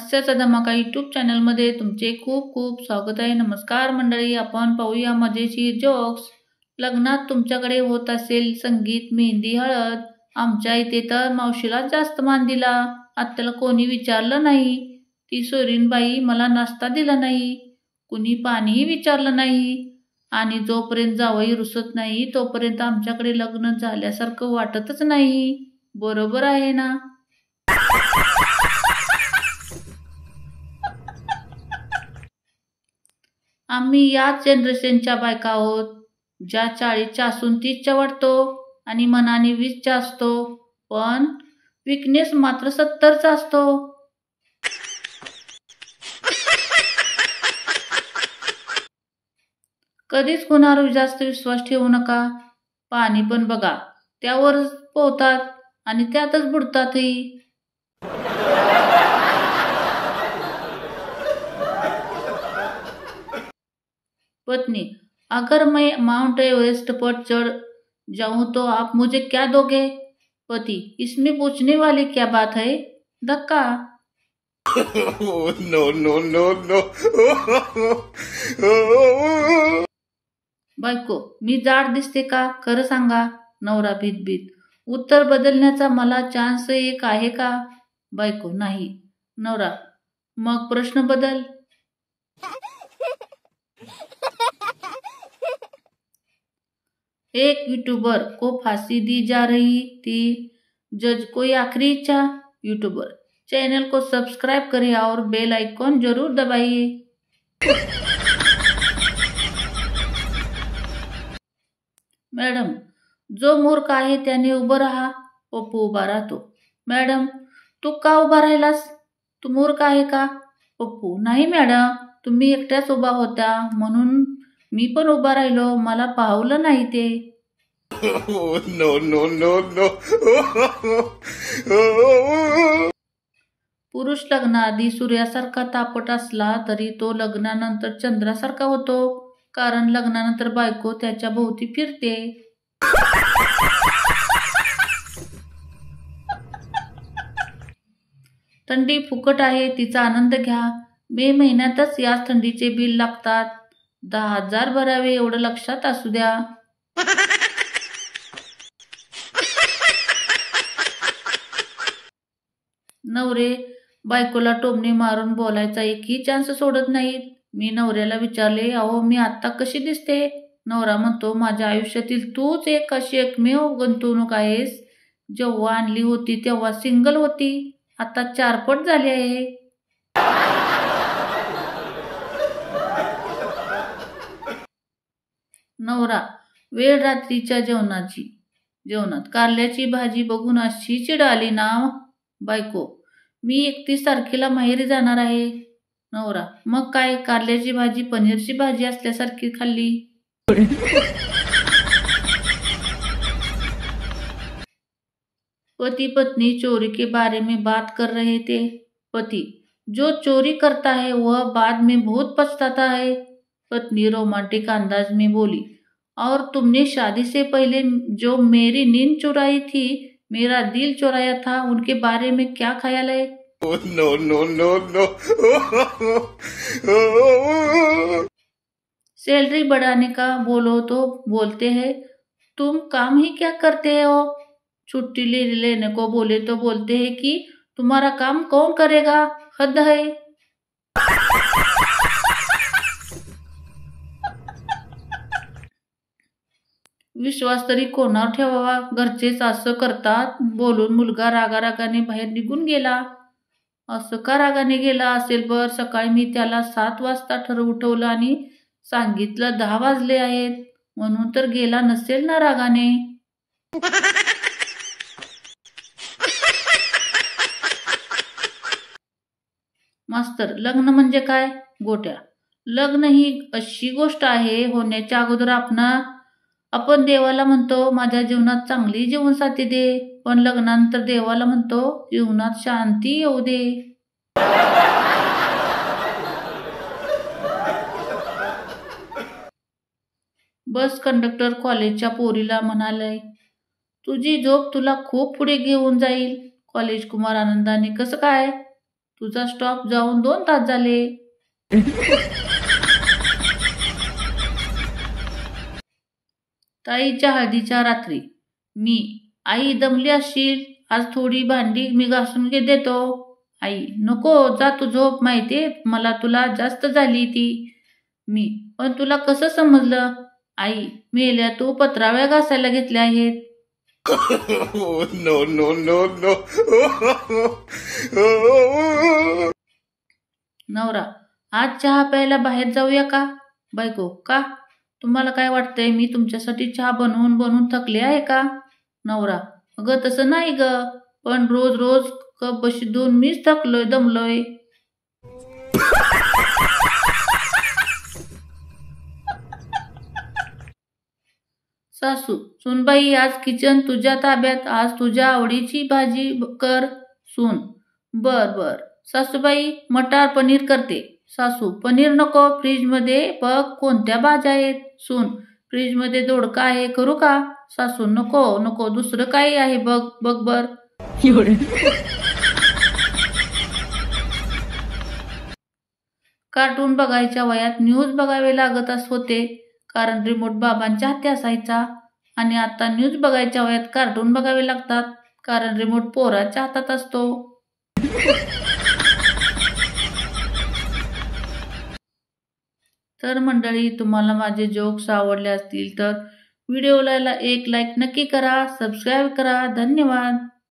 हास्याचा धमाका यूट्यूब चॅनलमध्ये तुमचे खूप खूप स्वागत आहे। नमस्कार मंडळी, आपण पाहूया मजेशीर जोक्स। लग्नात तुमच्याकडे होत असेल संगीत, मेहंदी, हळद। आमच्या इथे तर मावशीला जास्त मान दिला, आत्याला कोणी विचारलं नाही। ती सोरीनबाई मला नाश्ता दिला नाही, कुणी पाणीही विचारलं नाही। आणि जोपर्यंत जावई रुसत नाही तोपर्यंत आमच्याकडे लग्न झाल्यासारखं वाटतच नाही। बरोबर आहे ना? आम्ही याच जनरेशनच्या बायका आहोत, ज्या 40च्या असून 30च्या वाटतो आणि मनाने 20च्या असतो, पण विकनेस मात्र 70चा असतो। कधीच कुणावर जास्त विश्वास ठेवू नका। पाणी पण बघा, त्यावरच पोहतात आणि त्यातच बुडतातही। पत्नी: अगर मैं माउंट एवरेस्ट पर चढ़ जाऊं तो आप मुझे क्या दोगे? पति: इसमें पूछने वाली क्या बात है, धक्का। No no no no. बायको: मी जाड दिसते का, खरं सांगा। नवरा भीत: उत्तर बदलण्याचा मला चान्स एक आहे का? बायको: नाही। नवरा: मग प्रश्न बदल। एक यूट्यूबर को फांसी दी जा रही थी, जज को आखिरी इच्छा। यूट्यूबर: चैनल को सब्सक्राइब करें और बेल आइकॉन जरूर दबाइए। मॅडम: जो मूर्ख आहे त्याने उभं राहा। पप्पू उभा राहतो: मॅडम, तू का उभा राहिलास? तू मूर्ख आहे का? पप्पू: नाही मॅडम, तुम्ही एकट्याच उभा होत्या म्हणून मी पण उभा राहिलो, मला पाहवलं नाही ते। No no no no. पुरुष लग्नाआधी सूर्यासारखा तापट असला तरी तो लग्नानंतर चंद्रासारखा होतो, कारण लग्नानंतर बायको त्याच्या भोवती फिरते। थंडी फुकट आहे, तिचा आनंद घ्या। मे महिन्यातच याच थंडीचे बिल लागतात, 10,000 भरावे एवढं लक्षात असू द्या। नवरे बायकोला टोमणे मारून बोलायचा एकही चान्स सोडत नाहीत। मी नवऱ्याला विचारले, अहो मी आत्ता कशी दिसते? नवरा म्हणतो, माझ्या आयुष्यातील तूच एक अशी एकमेव गुंतवणूक आहेस। जेव्हा आणली होती तेव्हा सिंगल होती, आता 4 पट झाली आहे। नवरा वेळ रात्रीच्या जेवणात कारल्याची भाजी बघून अशी चिड आली ना। बायको: मी 31 तारखेला माहेरी जाणार आहे। नवरा: मग काय, कारल्याची भाजी पनीरची भाजी असल्यासारखी खाल्ली। पति पत्नी चोरी के बारे में बात कर रहे थे। पति: जो चोरी करता है वह बाद में बहुत पछताता है। पत्नी रोमांटिक अंदाज में बोली, और तुमने शादी से पहले जो मेरी नींद चुराई थी, मेरा दिल चुराया था, उनके बारे में क्या ख्याल है? No no no no. Salary बढ़ाने का बोलो तो बोलते हैं तुम काम ही क्या करते हो। छुट्टी लेने को बोले तो बोलते हैं कि तुम्हारा काम कौन करेगा, हद है। विश्वास तरी कोणावर ठेवावा, घरचेच असं करतात बोलून मुलगा रागारागाने बाहेर निघून गेला। असं का रागाने गेला असेल बर? सकाळी मी त्याला 7 वाजता उठवलं आणि सांगितलं 10 वाजले आहेत, म्हणून तर गेला नसेल ना रागाने। मास्तर: लग्न म्हणजे काय? गोट्या: लग्न ही अशी गोष्ट आहे, होण्याच्या अगोदर आपण देवाला म्हणतो माझ्या जीवनात चांगली जीवनसाथी दे, पण लग्नानंतर देवाला म्हणतो जीवनात शांती येऊ दे। बस कंडक्टर कॉलेजच्या पोरीला म्हणाले, तुझी झोप तुला खूप पुढे घेऊन जाईल। कॉलेज कुमार आनंदाने, कसं काय? तुझा स्टॉप जाऊन 2 तास झाले. ताईच्या हळदीच्या रात्री. मी, आई दमली असशील, आज थोडी भांडी मी घासून देतो. आई, नको, जा तू झोप, माहितीये मला तुला जास्त झाली ती. मी, पण तुला कसं समजलं? आई, मेल्या तू पत्रावळ्या घासायला घेतल्या आहेत. Oh, no, no, no, no. नवरा, आज चहा प्यायला बाहेर जाऊया का? बायको, का? तुम्हाला काय वाटतंय मी तुमच्यासाठी चहा बनवून बनवून थकले आहे का? नवरा, अगं तसं नाही ग, पण रोज रोज कप बशी धुवून मीच थकलोय दमलोय. सासू, सुनबाई आज किचन तुझ्या ताब्यात, आज तुझ्या आवडीची भाजी कर. सून, बर बर. सासूबाई, मटार पनीर करते. सासू, पनीर नको, फ्रीजमध्ये बघ कोणत्या भाज्या आहेत. सून, फ्रीजमध्ये दोडका आहे, करू का? सासू, नको नको, दुसरं काही आहे बघ बघ बर. कार्टून बघायच्या वयात न्यूज बघावे लागत होते, कारण रिमोट बाबांच्या हाती असायचा. आणि आता न्यूज बघायच्या वयात कार्टून बघावे लागतात, कारण रिमोट पोराच्या हातात असतो. तर मंडळी, तुम्हाला माझे जोक्स आवडले असतील तर व्हिडिओला एक लाईक नक्की करा, सबस्क्राईब करा. धन्यवाद.